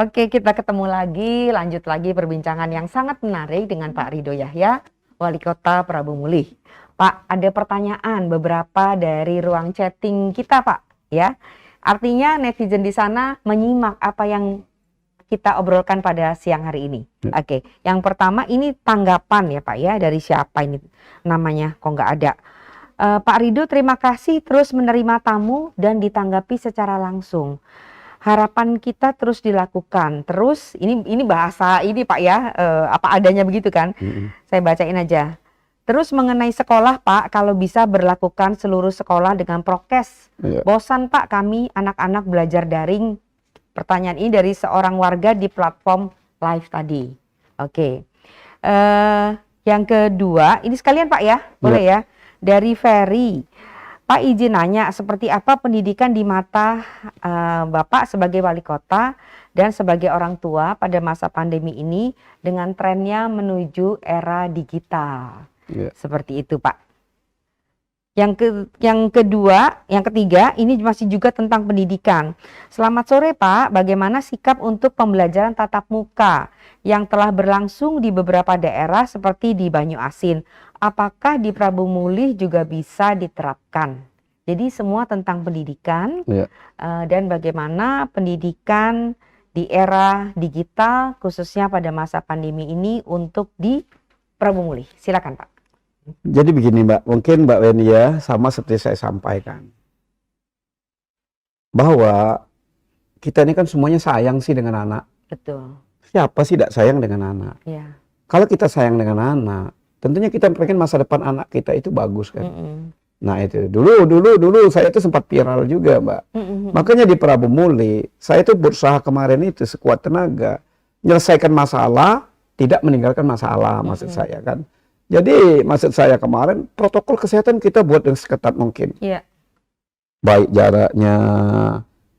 Oke, kita ketemu lagi, lanjut lagi perbincangan yang sangat menarik dengan Pak Ridho Yahya, Wali Kota Prabu Mulih. Pak, ada pertanyaan beberapa dari ruang chatting kita, Pak, ya. Artinya netizen di sana menyimak apa yang kita obrolkan pada siang hari ini. Oke, yang pertama ini tanggapan ya Pak ya, dari siapa ini namanya, kok nggak ada. Pak Ridho, terima kasih terus menerima tamu dan ditanggapi secara langsung. Harapan kita terus dilakukan. Terus ini bahasa ini Pak ya, apa adanya begitu kan? Saya bacain aja. Terus mengenai sekolah Pak, kalau bisa berlakukan seluruh sekolah dengan prokes. Bosan Pak kami anak-anak belajar daring. Pertanyaan ini dari seorang warga di platform live tadi. Oke. Yang kedua, ini sekalian Pak ya, boleh ya? Dari Ferry. Pak izin nanya, seperti apa pendidikan di mata Bapak sebagai wali kota dan sebagai orang tua pada masa pandemi ini dengan trennya menuju era digital? Seperti itu Pak. Yang ketiga, ini masih juga tentang pendidikan. Selamat sore Pak, bagaimana sikap untuk pembelajaran tatap muka yang telah berlangsung di beberapa daerah seperti di Banyuasin? Apakah di Prabu Mulih juga bisa diterapkan? Jadi semua tentang pendidikan dan bagaimana pendidikan di era digital khususnya pada masa pandemi ini untuk di Prabu Mulih. Silakan Pak. Jadi begini Mbak, mungkin Mbak Weni ya, sama seperti saya sampaikan. Bahwa kita ini kan semuanya sayang sih dengan anak. Betul. Siapa sih tidak sayang dengan anak? Ya. Kalau kita sayang dengan anak, tentunya kita pengen masa depan anak kita itu bagus kan. Nah itu, dulu saya itu sempat viral juga Mbak. Makanya di Prabu Mulih, saya itu berusaha kemarin itu sekuat tenaga. Menyelesaikan masalah, tidak meninggalkan masalah maksud saya kan. Jadi maksud saya kemarin protokol kesehatan kita buat yang seketat mungkin. Baik jaraknya,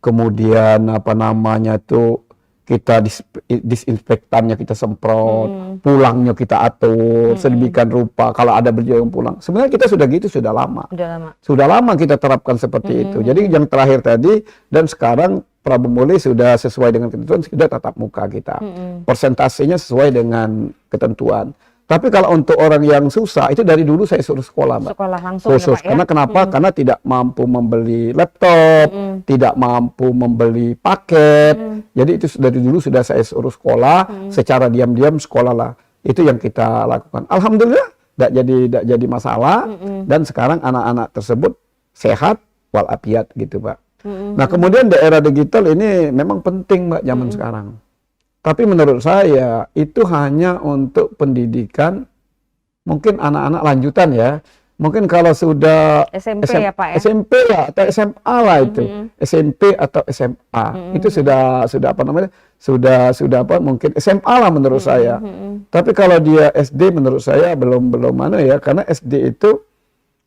kemudian apa namanya tuh kita disinfektannya kita semprot, pulangnya kita atur, sedemikian rupa. Kalau ada berjauh pulang, sebenarnya kita sudah gitu sudah lama. Sudah lama kita terapkan seperti itu. Jadi yang terakhir tadi dan sekarang Prabu Mulih sudah sesuai dengan ketentuan sudah tatap muka kita. Persentasenya sesuai dengan ketentuan. Tapi kalau untuk orang yang susah, itu dari dulu saya suruh sekolah, Mbak. Sekolah langsung khusus. Ya, Pak, karena kenapa? Karena tidak mampu membeli laptop, tidak mampu membeli paket. Jadi itu dari dulu sudah saya suruh sekolah, secara diam-diam sekolah lah. Itu yang kita lakukan. Alhamdulillah, tidak jadi masalah. Dan sekarang anak-anak tersebut sehat, walafiat gitu, Pak. Nah, kemudian daerah digital ini memang penting, Mbak, zaman sekarang. Tapi menurut saya itu hanya untuk pendidikan mungkin anak-anak lanjutan ya. Mungkin kalau sudah SMP ya Pak ya? SMP lah atau SMA lah itu. SMP atau SMA. Itu sudah apa namanya? Sudah apa mungkin SMA lah menurut saya. Tapi kalau dia SD menurut saya belum mana ya, karena SD itu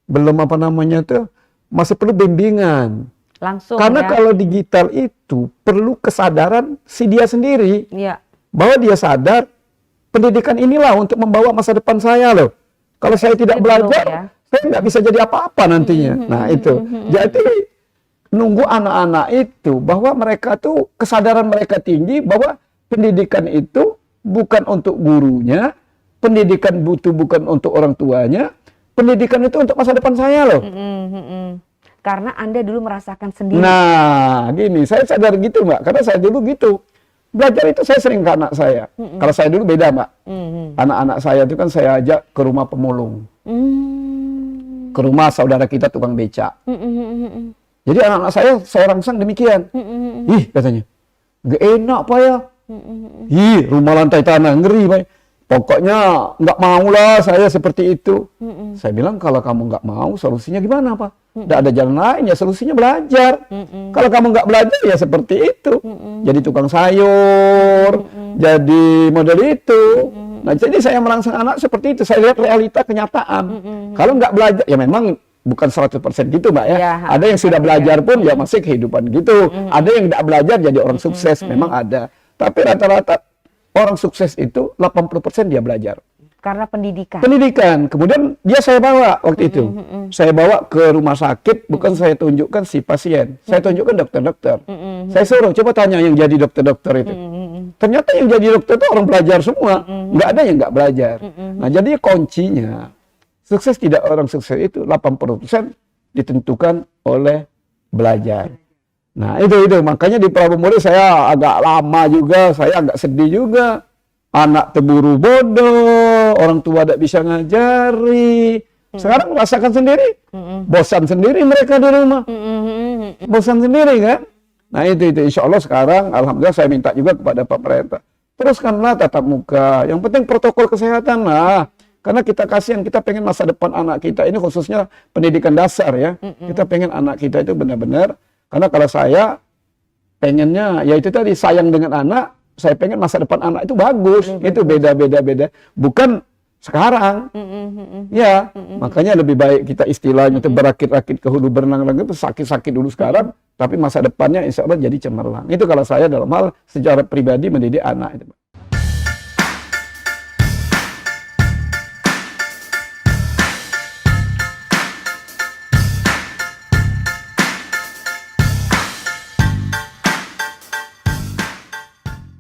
belum apa namanya tuh masih perlu bimbingan. Langsung karena ya? Kalau digital itu perlu kesadaran si dia sendiri bahwa dia sadar pendidikan inilah untuk membawa masa depan saya loh. Kalau saya tidak belajar, saya nggak bisa jadi apa-apa nantinya. Nah itu, jadi nunggu anak-anak itu bahwa mereka tuh kesadaran mereka tinggi bahwa pendidikan itu bukan untuk gurunya, pendidikan bukan untuk orang tuanya, pendidikan itu untuk masa depan saya loh. Karena Anda dulu merasakan sendiri. Nah, gini, saya sadar gitu, Mbak. Karena saya dulu gitu. Belajar itu saya sering ke anak saya. Kalau saya dulu beda, Mbak. Anak-anak saya itu kan saya ajak ke rumah pemulung. Ke rumah saudara kita tukang becak. Jadi anak-anak saya seorang sang demikian. Ih, katanya. Gak enak, Pak ya. Ih, rumah lantai tanah, ngeri, Pak. Pokoknya nggak mau lah saya seperti itu. Saya bilang kalau kamu nggak mau, solusinya gimana Pak? Nggak ada jalan lain ya, solusinya belajar. Kalau kamu nggak belajar ya seperti itu. Jadi tukang sayur, jadi model itu. Nah jadi saya merangsang anak seperti itu. Saya lihat realita kenyataan. Kalau nggak belajar, ya memang bukan 100% gitu Mbak ya. Ada yang sudah belajar pun ya masih kehidupan gitu. Ada yang nggak belajar jadi orang sukses, memang ada. Tapi rata-rata orang sukses itu 80% dia belajar. Karena pendidikan. Pendidikan. Kemudian dia saya bawa waktu itu. Saya bawa ke rumah sakit, bukan saya tunjukkan si pasien. Saya tunjukkan dokter-dokter. Saya suruh, coba tanya yang jadi dokter-dokter itu. Ternyata yang jadi dokter itu orang belajar semua, nggak ada yang nggak belajar. Nah, jadi kuncinya sukses tidak orang sukses itu 80% ditentukan oleh belajar. Nah, itu makanya di Prabu Muli saya agak lama juga, saya agak sedih juga. Anak terburu bodoh, orang tua tidak bisa ngajari. Sekarang merasakan sendiri, bosan sendiri mereka di rumah. Bosan sendiri kan? Nah, itu insya Allah sekarang alhamdulillah saya minta juga kepada pemerintah. Teruskanlah tatap muka. Yang penting protokol kesehatan lah. Karena kita kasihan, kita pengen masa depan anak kita ini khususnya pendidikan dasar ya. Kita pengen anak kita itu benar-benar, karena kalau saya pengennya ya itu tadi, sayang dengan anak, saya pengen masa depan anak itu bagus. Itu beda. Bukan sekarang. Ya, makanya lebih baik kita istilahnya itu berakit-rakit ke hulu berenang-renang itu sakit-sakit dulu sekarang, tapi masa depannya insya Allah jadi cemerlang. Itu kalau saya dalam hal secara pribadi mendidik anak itu.